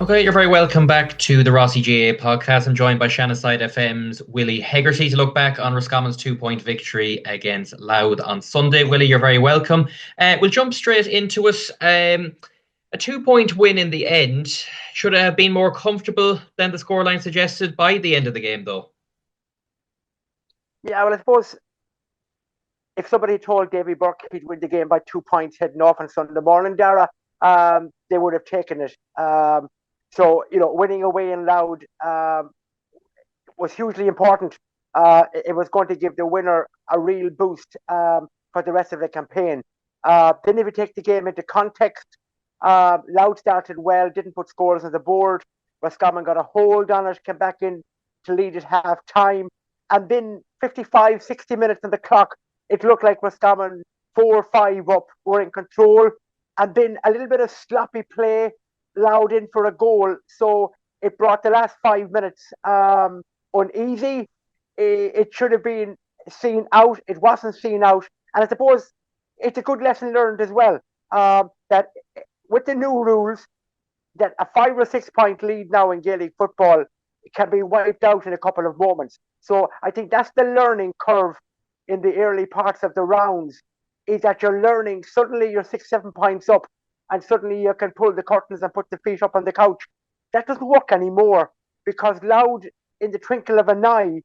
Okay, you're very welcome back to the Rossie Podcast. I'm joined by Shannonside FM's Willie Hegarty to look back on Roscommon's 2-point victory against Louth on Sunday. Willie, you're very welcome. We'll jump straight into it. A 2-point win in the end. Should it have been more comfortable than the scoreline suggested by the end of the game, though? Yeah, well, I suppose if somebody told Davy Burke he'd win the game by 2 points heading off on Sunday morning, Darragh, they would have taken it. So, winning away in Louth was hugely important. It was going to give the winner a real boost for the rest of the campaign. Then if you take the game into context, Louth started well, didn't put scores on the board. Roscommon got a hold on it, came back in to lead at half time. And then 55, 60 minutes on the clock, it looked like Roscommon 4-5 up, were in control. And then a little bit of sloppy play, Louth in for a goal. So it brought the last 5 minutes uneasy. It should have been seen out. It wasn't seen out. And I suppose it's a good lesson learned as well, that with the new rules, that a 5 or 6 point lead now in Gaelic football can be wiped out in a couple of moments. So I think that's the learning curve in the early parts of the rounds, is that you're learning. Suddenly you're 6-7 points up and suddenly you can pull the curtains and put the feet up on the couch. That doesn't work anymore, because Louth, in the twinkle of an eye,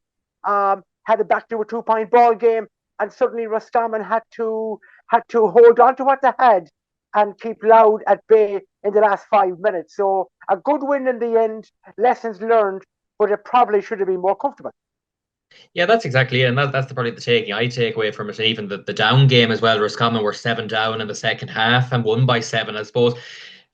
had it back to a 2-point ball game, and suddenly Roscommon had to hold on to what they had and keep Louth at bay in the last 5 minutes. So a good win in the end, lessons learned, but it probably should have been more comfortable. Yeah, that's exactly it. And that's probably the taking I take away from it. And even the down game as well. Roscommon were 7 down in the second half and won by 7, I suppose.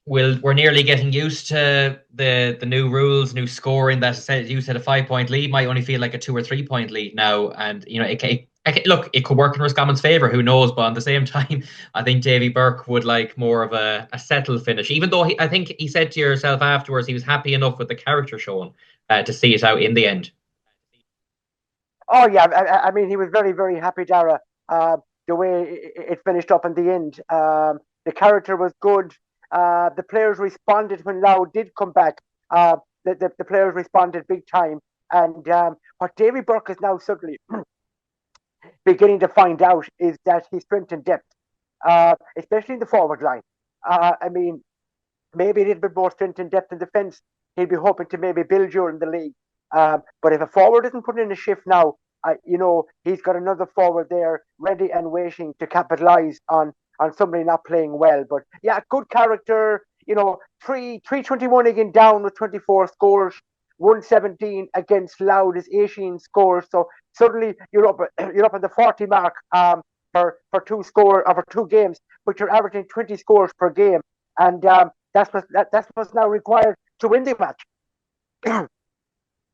We're nearly getting used to the new rules, new scoring. That, as you said, a 5-point lead might only feel like a 2 or 3 point lead now. And, it could work in Roscommon's favour, who knows? But at the same time, I think Davy Burke would like more of a settled finish, even though I think he said to yourself afterwards he was happy enough with the character shown to see it out in the end. Oh, yeah. I mean, he was very, very happy, Darragh, the way it finished up in the end. The character was good. The players responded when Louth did come back. The players responded big time. And what Davy Burke is now suddenly beginning to find out is that his strength and depth, especially in the forward line. I mean, maybe a little bit more strength and depth in defence. He'll be hoping to maybe build during the league. But if a forward isn't putting in a shift now, he's got another forward there ready and waiting to capitalise on somebody not playing well. But yeah, good character. 321 again down with 24 scores, 117 against Louth is 18 scores. So suddenly you're up at the 40 mark for 2 games, but you're averaging 20 scores per game, and that's what's now required to win the match.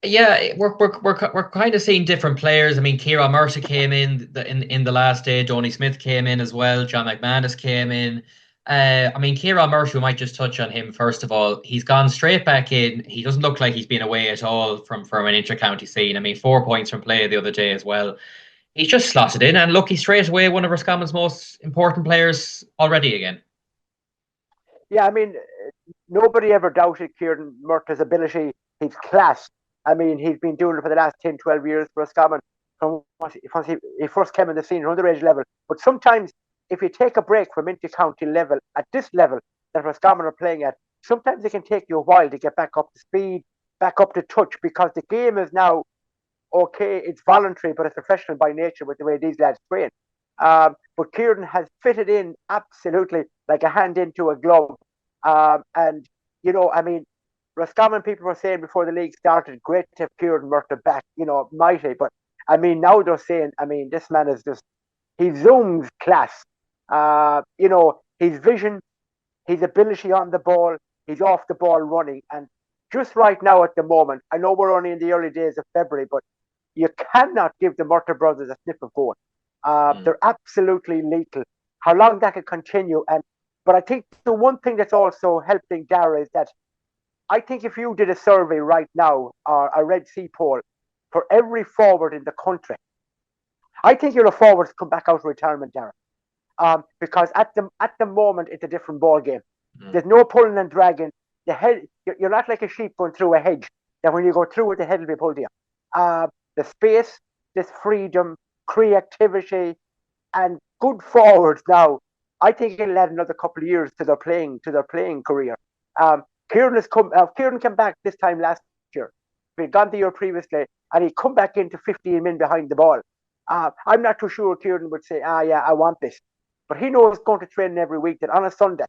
Yeah, we're kind of seeing different players. I mean, Ciara Murtagh came in the last day. Joni Smith came in as well. John McManus came in. I mean, Ciara Murtagh, we might just touch on him first of all. He's gone straight back in. He doesn't look like he's been away at all from an inter-county scene. I mean, 4 points from play the other day as well. He's just slotted in, and look, he's straight away one of Roscommon's most important players already again. Yeah, I mean, nobody ever doubted Ciara Murtagh's ability, his class. I mean, he's been doing it for the last 10, 12 years for Roscommon from once he first came in the scene, underage level. But sometimes, if you take a break from inter-county level, at this level that Roscommon are playing at, sometimes it can take you a while to get back up to speed, back up to touch, because the game is now, okay, it's voluntary, but it's professional by nature with the way these lads train. But Kieran has fitted in absolutely like a hand into a glove. And, I mean, Roscommon people were saying before the league started, great to have Kieran Murtagh back, mighty. But I mean, now they're saying, I mean, this man is just, he zooms class. His vision, his ability on the ball, he's off the ball running. And just right now at the moment, I know we're only in the early days of February, but you cannot give the Murtagh brothers a sniff of goal. They're absolutely lethal. How long that can continue. But I think the one thing that's also helping Darragh is that I think if you did a survey right now, or a Red Sea poll, for every forward in the country, I think you're a forward to come back out of retirement, Darragh. Because at the moment, it's a different ball game. There's no pulling and dragging. the head, you're not like a sheep going through a hedge, that when you go through it, the head will be pulled to you. The space, this freedom, creativity, and good forwards now. I think it'll add another couple of years to their playing career. Kieran came back this time last year. He'd gone the year previously, and he'd come back into 15 men behind the ball. I'm not too sure Kieran would say, yeah, I want this. But he knows going to training every week that on a Sunday,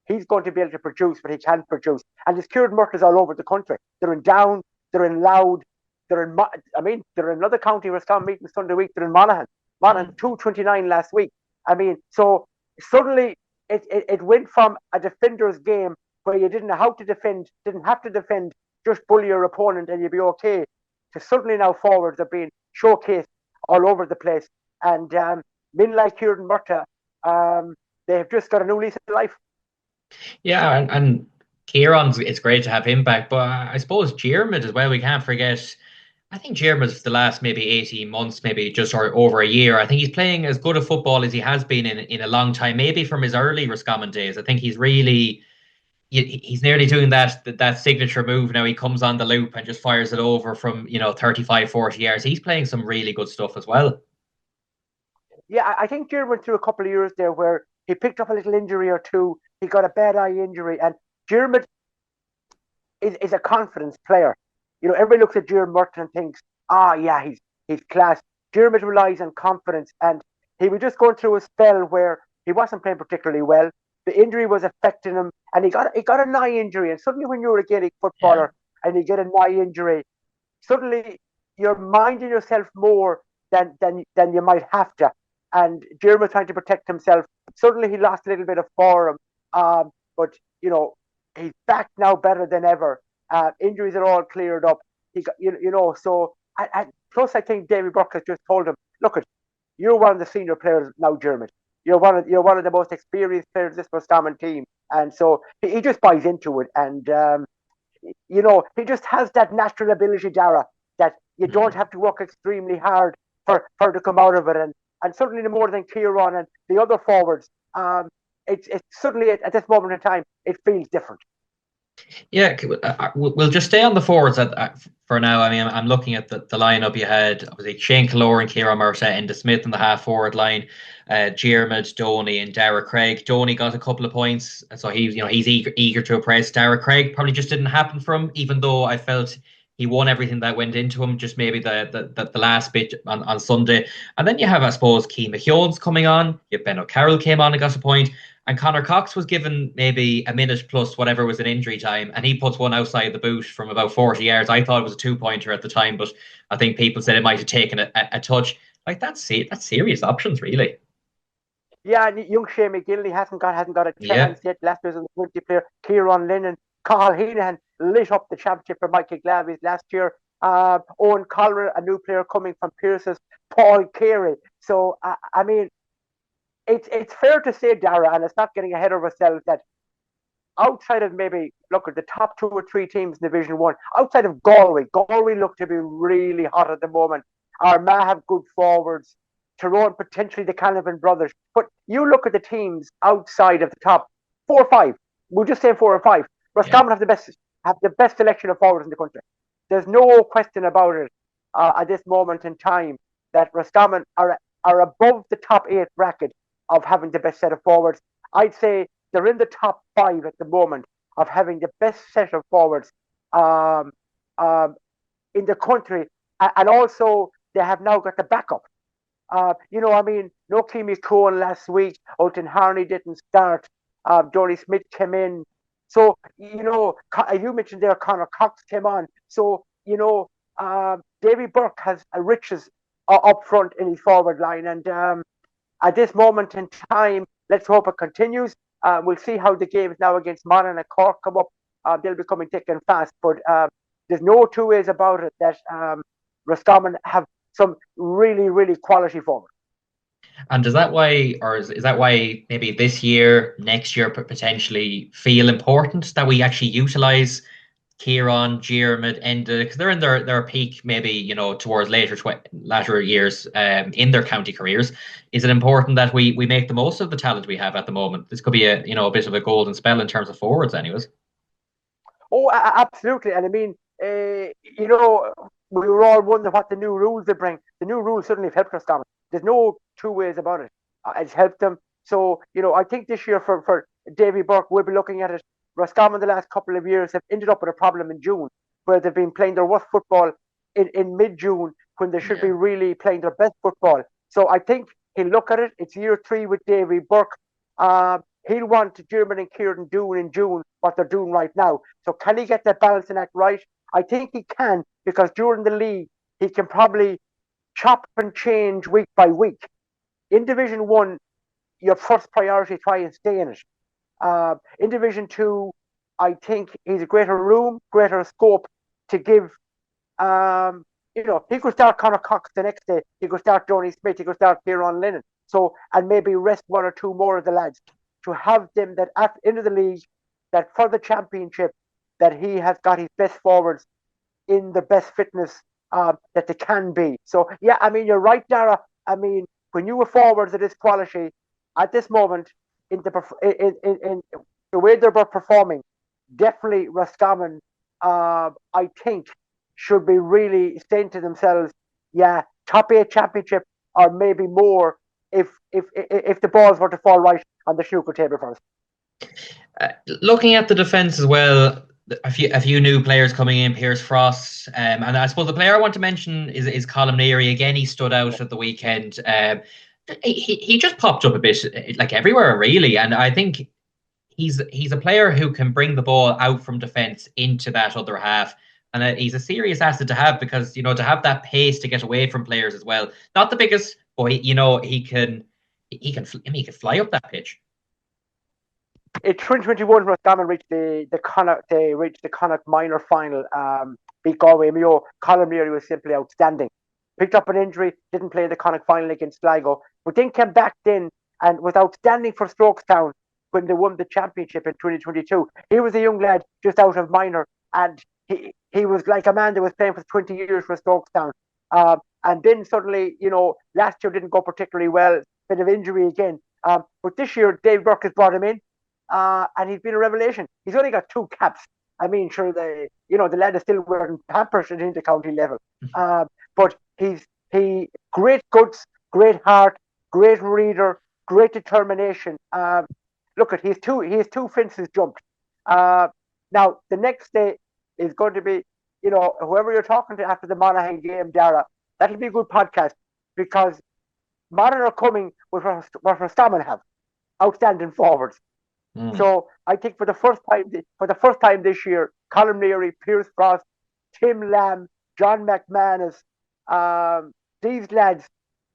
he's going to be able to produce what he can produce. And there's Kieran Murtagh all over the country. They're in Down, they're in Louth, they're in another county Roscommon meeting Sunday week, they're in Monaghan. Monaghan 229 last week. So suddenly it went from a defender's game where you didn't know how to defend, didn't have to defend, just bully your opponent and you'd be okay, to suddenly now forwards are being showcased all over the place. And men like Kieran Murtagh, they've just got a new lease of life. Yeah, and Kieran's, it's great to have him back, but I suppose Diarmuid as well, we can't forget. I think Diarmuid for the last maybe 18 months, maybe just over a year, I think he's playing as good a football as he has been in a long time, maybe from his early Roscommon days. I think he's nearly doing that signature move now. He comes on the loop and just fires it over from 35, 40 yards. He's playing some really good stuff as well. Yeah, I think Diarmuid went through a couple of years there where he picked up a little injury or two. He got a bad eye injury, and Diarmuid is a confidence player. Everybody looks at Diarmuid Murtagh and thinks, yeah, he's class. Diarmuid relies on confidence, and he was just going through a spell where he wasn't playing particularly well. The injury was affecting him, and he got a knee injury. And suddenly, when you're a Gaelic footballer and you get a knee injury, suddenly you're minding yourself more than you might have to. And Diarmuid trying to protect himself. Suddenly, he lost a little bit of form, but he's back now better than ever. Injuries are all cleared up. He got, so plus I think Davy Burke has just told him, look, you're one of the senior players now, Diarmuid. You're one of the most experienced players of this Roscommon team, and so he just buys into it. And he just has that natural ability, Darragh, that you don't have to work extremely hard for to come out of it. And certainly more than Kieran and the other forwards, it's suddenly at this moment in time it feels different. Yeah, we'll just stay on the forwards for now. I mean, I'm looking at the lineup you had. Obviously, Shane Killoran, Kieran Murtagh, Enda Smith in the half-forward line, Diarmuid, Donny and Darragh Craig. Donny got a couple of points, so he's eager to impress. Darragh Craig probably just didn't happen for him, even though I felt he won everything that went into him, just maybe the last bit on Sunday. And then you have, I suppose, Keane McKeown's coming on. You have Ben O'Carroll came on and got a point. And Conor Cox was given maybe a minute plus whatever was an injury time, and he puts one outside the boot from about 40 yards. I thought it was a 2-pointer at the time, but I think people said it might have taken a touch. Like that's serious options, really. Yeah, and young Shane McGill, hasn't got a chance yet. Last year's a 20 player. Kieran Lennon, Carl Heenan lit up the championship for Michael Glavies last year. Owen Collier, a new player coming from Pearse's. Paul Carey. So I mean, it's fair to say, Darragh, and it's not getting ahead of ourselves, that outside of maybe, look at the top 2 or 3 teams in Division 1, outside of Galway look to be really hot at the moment. Armagh have good forwards, Tyrone potentially the Canavan brothers. But you look at the teams outside of the top 4 or 5, we'll just say 4 or 5, Roscommon have the best selection of forwards in the country. There's no question about it at this moment in time that Roscommon are above the top 8 bracket of having the best set of forwards. I'd say they're in the top 5 at the moment of having the best set of forwards in the country. And also, they have now got the backup. No Keamy Cohen last week. Olton Harney didn't start. Dory Smith came in. So, you mentioned there Conor Cox came on. So, Davy Burke has riches up front in his forward line. And at this moment in time, let's hope it continues. We'll see how the games now against Monaghan and Cork come up. They'll be coming thick and fast. But there's no two ways about it that Roscommon have some really, really quality forward. And is that why maybe this year, next year potentially feel important that we actually utilise Kieran, Diarmuid, Enda, because they're in their peak, maybe towards latter years in their county careers. Is it important that we make the most of the talent we have at the moment? This could be a bit of a golden spell in terms of forwards, anyways. Oh, absolutely. And I mean, you know, we were all wondering what the new rules would bring. The new rules certainly have helped Roscommon. There's no two ways about it. It's helped them. So, you know, I think this year for Davy Burke, we'll be looking at it. Roscommon the last couple of years have ended up with a problem in June, where they've been playing their worst football in mid-June when they should be really playing their best football. So I think he'll look at it. It's year 3 with Davy Burke. He'll want German and Kieran doing in June what they're doing right now. So can he get that balancing act right? I think he can, because during the league, he can probably chop and change week by week. In Division 1, your first priority, try and stay in it. In Division 2, I think he's a greater room, greater scope to give. You know, he could start Conor Cox the next day. He could start Johnny Smith. He could start Kieran Lennon. So, and maybe rest one or two more of the lads to have them that at into the league, that for the championship, that he has got his best forwards in the best fitness that they can be. So, yeah, I mean, you're right, Darragh. I mean, when you were forwards of this quality at this moment in the way they're performing, definitely Roscommon, I think, should be really saying to themselves, yeah, top 8 championship or maybe more if the balls were to fall right on the snooker table for us. Looking at the defence as well, a few new players coming in, Pierce Frost, and I suppose the player I want to mention is Colm Neary. Again, he stood out at the weekend. He just popped up a bit like everywhere really, and I think he's a player who can bring the ball out from defence into that other half. And he's a serious asset to have, because, you know, to have that pace to get away from players as well. Not the biggest, but you know, he can fly up that pitch. In 2021, Roscommon reached the Connacht minor final. Beat Galway Mayo. Colm Neary was simply outstanding. Picked up an injury, didn't play the Connacht final against Sligo, but then came back and was outstanding for Strokestown when they won the championship in 2022. He was a young lad just out of minor, and he was like a man that was playing for 20 years for Strokestown. And then suddenly, you know, last year didn't go particularly well, bit of injury again. But this year, Dave Burke has brought him in, and he's been a revelation. He's only got 2 caps. I mean, sure, the lad is still wearing Pampers at intercounty level. But he great guts, great heart, great reader, great determination. Look at he has two fences jumped. Now the next day is going to be, you know, whoever you're talking to after the Monaghan game, Darragh, that'll be a good podcast, because Monaghan are coming with what Roscommon have, outstanding forwards. So I think for the first time this year, Colm Neary, Pierce Frost, Tim Lamb, John McManus, these lads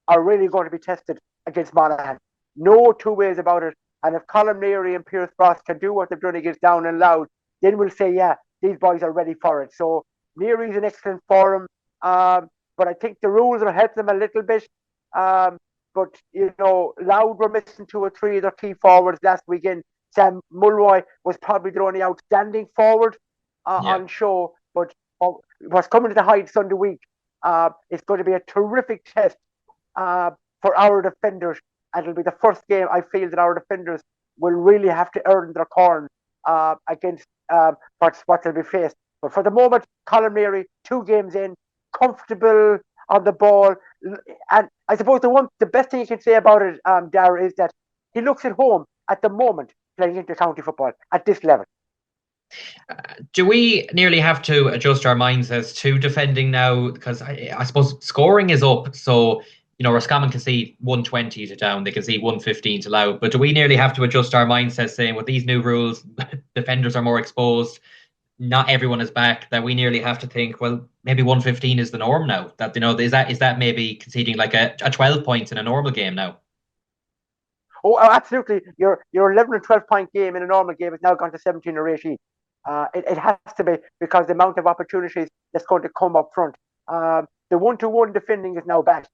are really going to be tested against Monaghan. No two ways about it. And if Colm Neary and Pierce Frost can do what they've done against Down and Louth, then we'll say, yeah, these boys are ready for it. So Neary's an excellent forum, but I think the rules will help them a little bit. But, you know, Louth were missing 2 or 3 of their key forwards last weekend. Sam Mulroy was probably the only outstanding forward on show. But what's coming to the Hyde Sunday week is going to be a terrific test for our defenders. And it'll be the first game I feel that our defenders will really have to earn their corn against what they'll be faced. But for the moment, Colm Neary, 2 games in, comfortable on the ball. And I suppose the best thing you can say about it, Darragh, is that he looks at home at the moment playing inter-county football at this level. Do we nearly have to adjust our minds as to defending now? Because I suppose scoring is up, so, you know, Roscommon can see 120 to Down, they can see 115 to Louth. But do we nearly have to adjust our mindsets, saying with these new rules, defenders are more exposed, not everyone is back, that we nearly have to think, well, maybe 115 is the norm now? That, you know, is that maybe conceding like a 12 points in a normal game now? Oh, absolutely. Your 11 and 12 point game in a normal game has now gone to 17 or 18. It has to be, because the amount of opportunities that's going to come up front. The 1-to-1 defending is now back.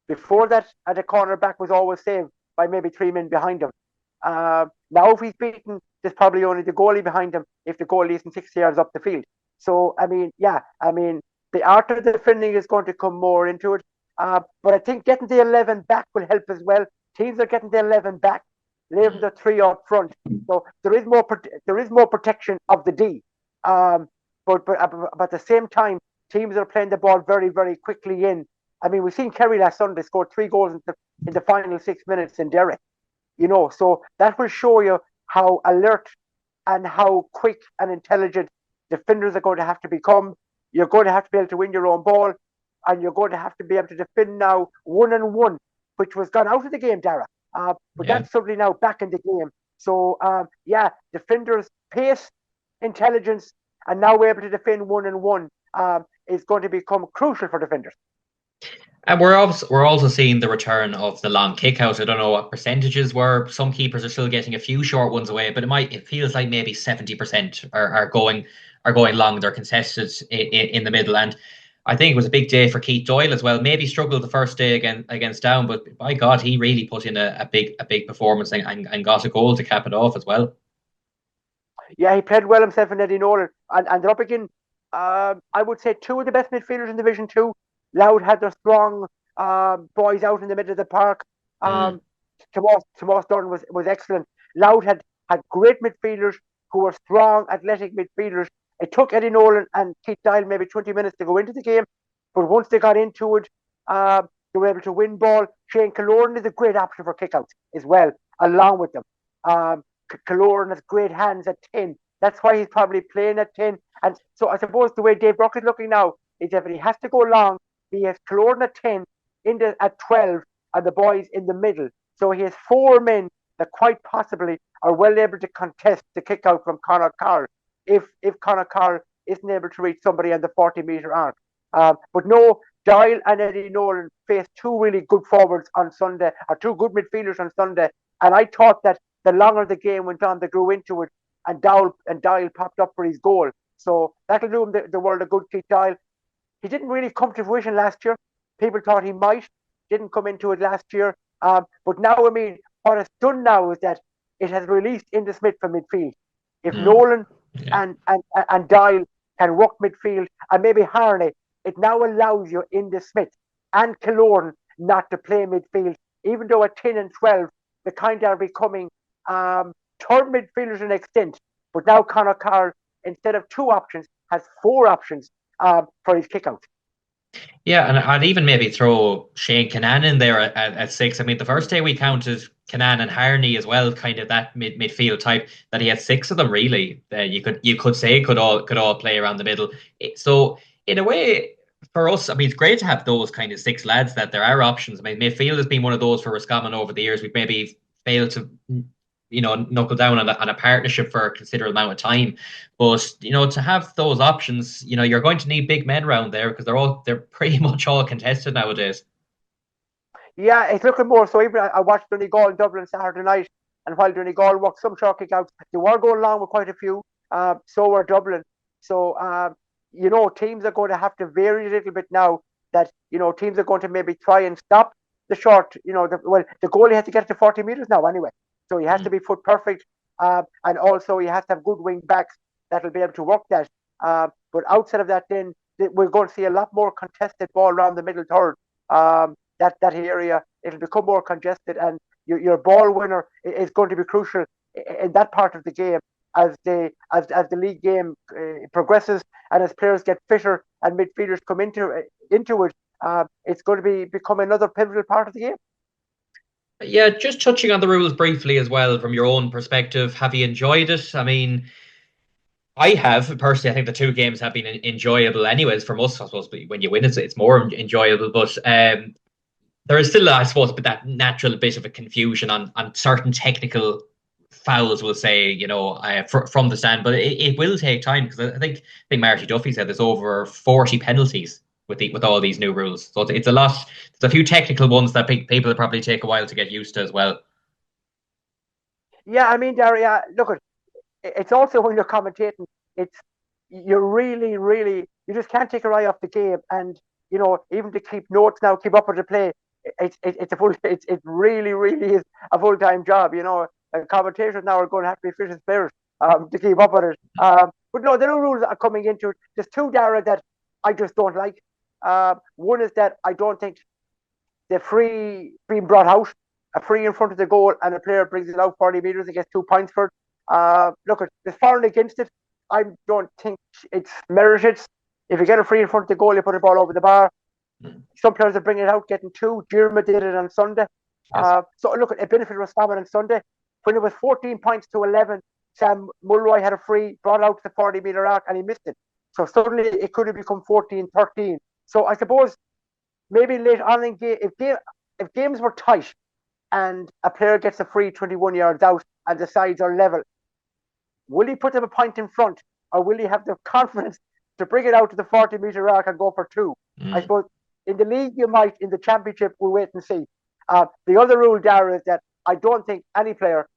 Before that, at the cornerback was always saved by maybe 3 men behind him. Now, if he's beaten, there's probably only the goalie behind him if the goalie isn't 6 yards up the field. So, I mean, the art of the defending is going to come more into it. But I think getting the 11 back will help as well. Teams are getting the 11 back, leaving the 3 up front. So there is more protection of the D. But at the same time, teams are playing the ball very, very quickly in. I mean, we've seen Kerry last Sunday score 3 goals in the final 6 minutes in Derry. So that will show you how alert and how quick and intelligent defenders are going to have to become. You're going to have to be able to win your own ball, and you're going to have to be able to defend now 1-on-1, which was gone out of the game, Darragh. But that's suddenly now back in the game. So, defenders' pace, intelligence, and now we're able to defend 1-on-1 is going to become crucial for defenders. And we're also seeing the return of the long kick out. I don't know what percentages were. Some keepers are still getting a few short ones away, but it feels like maybe 70% are going long. They're contested in the middle, and I think it was a big day for Keith Doyle as well. Maybe struggled the first day against Down, but by God, he really put in a big performance and got a goal to cap it off as well. Yeah, he played well himself and Eddie Nolan, and they're up again. I would say 2 of the best midfielders in Division 2. Louth had their strong boys out in the middle of the park. Tomas Dunn was excellent. Louth had great midfielders who were strong, athletic midfielders. It took Eddie Nolan and Keith Doyle maybe 20 minutes to go into the game, but once they got into it, they were able to win ball. Shane Killorn is a great option for kickouts as well, along with them. Killorn has great hands at 10. That's why he's probably playing at 10. And so I suppose the way Dave Brock is looking now is if he has to go long, he has Killorn at 10, at 12, and the boys in the middle. So he has 4 men that quite possibly are well able to contest the kick out from Conor Carr if Conor Carr isn't able to reach somebody on the 40-metre arc. But no, Doyle and Eddie Nolan faced 2 really good forwards on Sunday, or 2 good midfielders on Sunday. And I thought that the longer the game went on, they grew into it, and Doyle popped up for his goal. So that'll do him the world of good, Keith Doyle. He didn't really come to fruition last year. People thought he might. Didn't come into it last year. But now, I mean, what it's done now is that it has released Inda Smith from midfield. If Nolan and Doyle can work midfield, and maybe Harney, it now allows you Inda Smith and Killorn not to play midfield, even though at 10 and 12, they kind of are becoming third midfielders to an extent. But now Conor Carr, instead of 2 options, has 4 options for his kick out. Yeah, and I'd even maybe throw Shane Kinnan in there at 6. I mean, the first day we counted Kinnan and Harney as well, kind of that midfield type, that he had 6 of them really. You could say could all play around the middle. So in a way, for us, I mean, it's great to have those kind of 6 lads, that there are options. I mean, midfield has been one of those for Roscommon over the years. We've maybe failed to knuckle down on a partnership for a considerable amount of time. But, to have those options, you're going to need big men around there, because they're pretty much all contested nowadays. Yeah, it's looking more so. Even I watched Donegal in Dublin Saturday night, and while Donegal worked some short kick outs, they were going along with quite a few. So were Dublin. So, teams are going to have to vary a little bit now, that, teams are going to maybe try and stop the short, the goalie has to get to 40 metres now anyway. So he has to be foot perfect, and also he has to have good wing backs that will be able to work that. But outside of that, then we're going to see a lot more contested ball around the middle third. That area, it'll become more congested, and your ball winner is going to be crucial in that part of the game as the league game progresses, and as players get fitter and midfielders come into it. It's going to become another pivotal part of the game. Yeah, just touching on the rules briefly as well from your own perspective. Have you enjoyed it? I mean, I have personally. I think the 2 games have been enjoyable, anyways. For us, I suppose, when you win, it's more enjoyable. But there is still, I suppose, that natural bit of a confusion on certain technical fouls, we'll say, from the stand. But it will take time, because I think Marty Duffy said there's over 40 penalties with all these new rules. So it's a lot. There's a few technical ones that people will probably take a while to get used to as well. Yeah, I mean, Darragh, look, it's also when you're commentating, you're really, really, you just can't take your eye off the game, and even to keep notes now, keep up with the play, it really, really is a full-time job. And commentators now are going to have to be fish and players to keep up with it. But no, the new rules are coming into it. There's 2, Darragh, that I just don't like. One is that I don't think the free being brought out, a free in front of the goal, and a player brings it out 40 metres and gets 2 points for it. Look, there's for and against it. I don't think it's merited. If you get a free in front of the goal, you put the ball over the bar. Some players are bringing it out, getting two. Jeremy did it on Sunday. Yes. So look, it benefited Roscommon on Sunday. When it was 14 points to 11, Sam Mulroy had a free, brought out to the 40-metre arc, and he missed it. So suddenly it could have become 14-13. So I suppose maybe later on in game, if games were tight and a player gets a free 21 yards out and the sides are level, will he put them a point in front, or will he have the confidence to bring it out to the 40-metre arc and go for two? I suppose in the league you might, in the championship we'll wait and see. The other rule, Darragh, is that I don't think any player,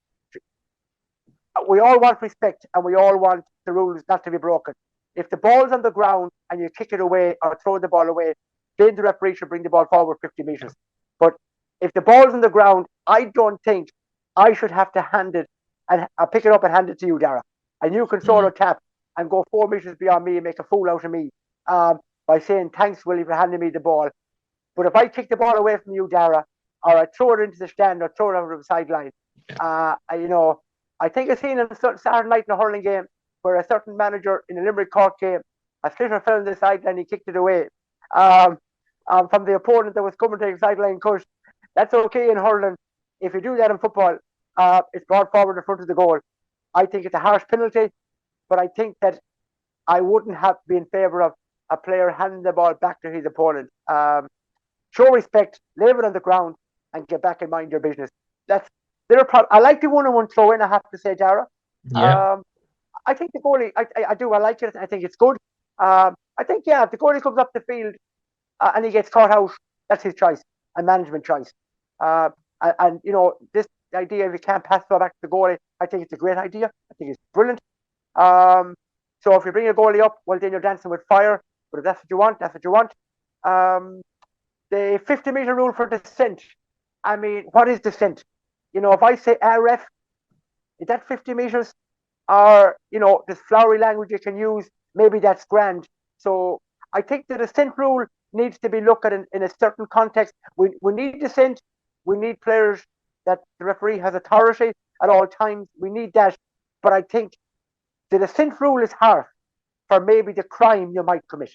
we all want respect and we all want the rules not to be broken. If the ball's on the ground and you kick it away or throw the ball away, then the referee should bring the ball forward 50 metres. But if the ball's on the ground, I don't think I should have to hand it and pick it up and hand it to you, Darragh. And you can sort of tap and go 4 metres beyond me and make a fool out of me by saying, thanks, Willie, for handing me the ball. But if I kick the ball away from you, Darragh, or I throw it into the stand or throw it over the sideline, I think I've seen on a Saturday night in a hurling game where a certain manager in a Limerick Cork game, a sliotar fell on the sideline, he kicked it away from the opponent that was coming to the sideline coach. That's okay in hurling. If you do that in football, it's brought forward in front of the goal. I think it's a harsh penalty, but I think that I wouldn't have been in favour of a player handing the ball back to his opponent. Show respect, leave it on the ground, and get back and mind your business. That's I like the one-on-one throw in, I have to say, Darragh. Yeah. I think the goalie, I do, I like it. I think it's good. I think, if the goalie comes up the field and he gets caught out, that's his choice, a management choice. And this idea if you can't pass the ball back to the goalie, I think it's a great idea. I think it's brilliant. So if you bring a goalie up, well, then you're dancing with fire. But if that's what you want, that's what you want. The 50-metre rule for descent. I mean, what is descent? If I say ref, is that 50 metres? Or, this flowery language you can use, maybe that's grand. So I think the descent rule needs to be looked at in a certain context. We need descent. We need players that the referee has authority at all times. We need that. But I think the descent rule is harsh for maybe the crime you might commit.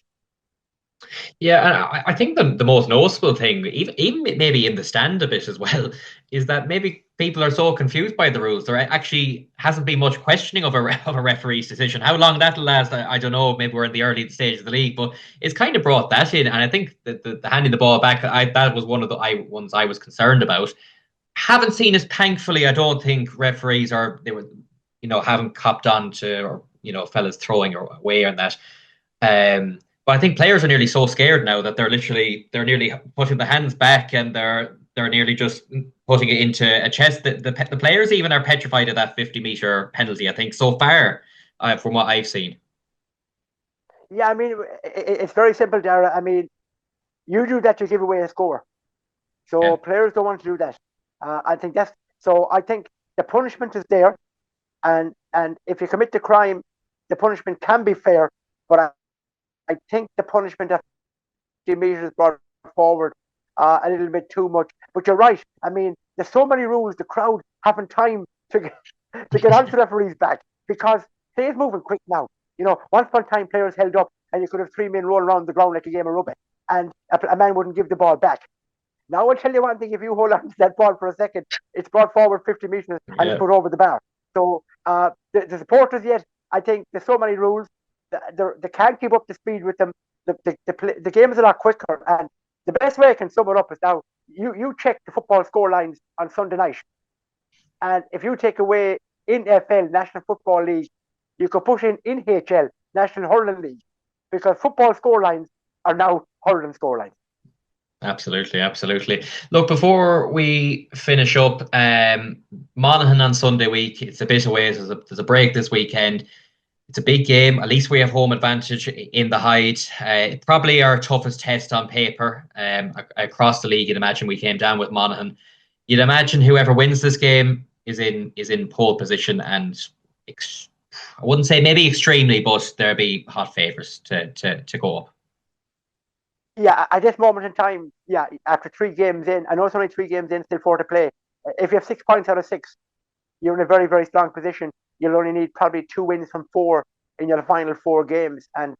Yeah, and I think the most noticeable thing, even maybe in the stand a bit as well, is that maybe people are so confused by the rules. There actually hasn't been much questioning of a referee's decision. How long that'll last, I don't know. Maybe we're in the early stage of the league, but it's kind of brought that in. And I think that the handing the ball back, that was one of the ones I was concerned about. Haven't seen it, thankfully. I don't think referees haven't copped on to, or fellas throwing away on that. But I think players are nearly so scared now that they're nearly putting the hands back and they're nearly just putting it into a chest. The players even are petrified of that 50-metre penalty, I think, so far, from what I've seen. Yeah, I mean, it's very simple, Darragh. I mean, you do that, you give away a score. So players don't want to do that. I think the punishment is there. And if you commit the crime, the punishment can be fair. But I think the punishment of 50 metres brought forward a little bit too much. But you're right. I mean, there's so many rules. The crowd haven't time to get onto the referees' back because play is moving quick now. Once upon a time, players held up and you could have 3 men roll around the ground like a game of rugby, and a man wouldn't give the ball back. Now I'll tell you one thing: if you hold on to that ball for a second, it's brought forward 50 metres and it's put over the bar. So the supporters, yet I think there's so many rules. They can't keep up the speed with them. The game is a lot quicker, and the best way I can sum it up is now you check the football score lines on Sunday night, and if you take away NFL, National Football League, you could put in NHL, National Hurling League, because football score lines are now hurling score lines. Absolutely. Look, before we finish up, Monaghan on Sunday week, it's a bit away. There's a break this weekend. It's a big game. At least we have home advantage in the Hyde. It's probably our toughest test on paper across the league. You'd imagine we came down with Monaghan. You'd imagine whoever wins this game is in pole position, and I wouldn't say maybe extremely, but there'll be hot favourites to go up. Yeah, at this moment in time, after 3 games in, I know it's only 3 games in, still 4 to play. If you have 6 points out of 6, you're in a very, very strong position. You'll only need probably 2 wins from 4 in your final 4 games. And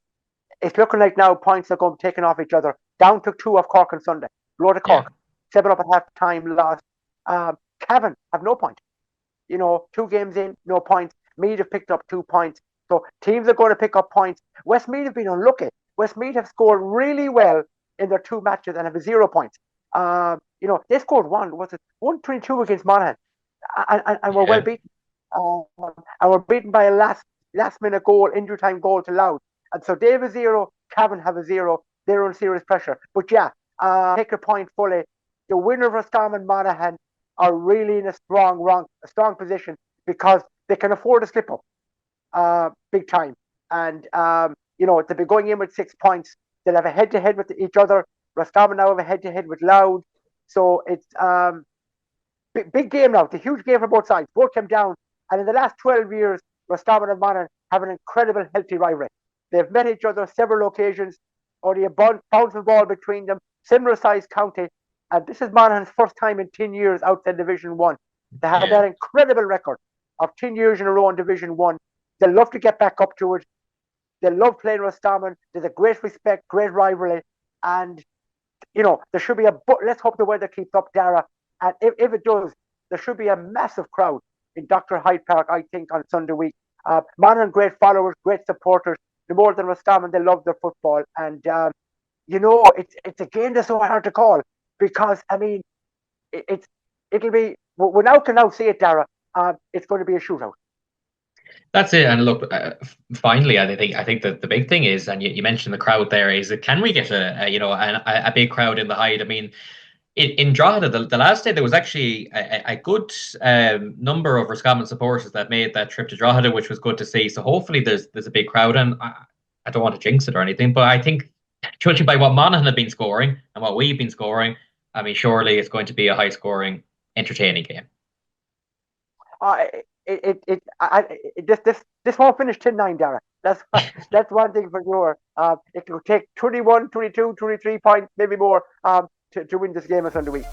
it's looking like now points are going to be taken off each other. Down took 2 off Cork on Sunday. Road to Cork, 7 up at half time, lost. Cavan have no point. 2 games in, no points. Meath have picked up 2 points. So teams are going to pick up points. Westmeath have been unlucky. Westmeath have scored really well in their 2 matches and have a 0 points. They scored 122 against Monaghan, and were well beaten. And were beaten by a last minute goal, injury time goal to Louth. And so they have a 0, Cavan have a 0. They're under serious pressure. But take your point fully. The winner of Roscommon and Monaghan are really in a strong position because they can afford to slip up big time. And, they'll be going in with 6 points. They'll have a head-to-head with each other. Roscommon now have a head-to-head with Louth. So it's big game now. It's a huge game for both sides. Both came down. And in the last 12 years, Roscommon and Monaghan have an incredible, healthy rivalry. They've met each other several occasions. Only a bounce of ball between them. Similar-sized county. And this is Monaghan's first time in 10 years outside Division 1. They have that incredible record of 10 years in a row in Division 1. They love to get back up to it. They love playing Roscommon. There's a great respect, great rivalry. And, there should be let's hope the weather keeps up, Darragh. And if it does, there should be a massive crowd in Dr. Hyde Park, I think, on Sunday week. Monaghan, great followers, great supporters. The more than Roscommon, they love their football. And, it's a game that's so hard to call because, it'll be, we now can now see it, Darragh. It's going to be a shootout. That's it. And look, finally, I think that the big thing is, and you mentioned the crowd there, is that can we get a big crowd in the Hyde? I mean, in Drogheda, the last day, there was actually a good number of Roscommon supporters that made that trip to Drogheda, which was good to see. So hopefully there's a big crowd. And I don't want to jinx it or anything, but I think judging by what Monaghan have been scoring and what we've been scoring, surely it's going to be a high-scoring, entertaining game. This won't finish 10-9, Darragh. That's one thing for sure. It will take 21, 22, 23 points, maybe more, to win this game on Sunday week.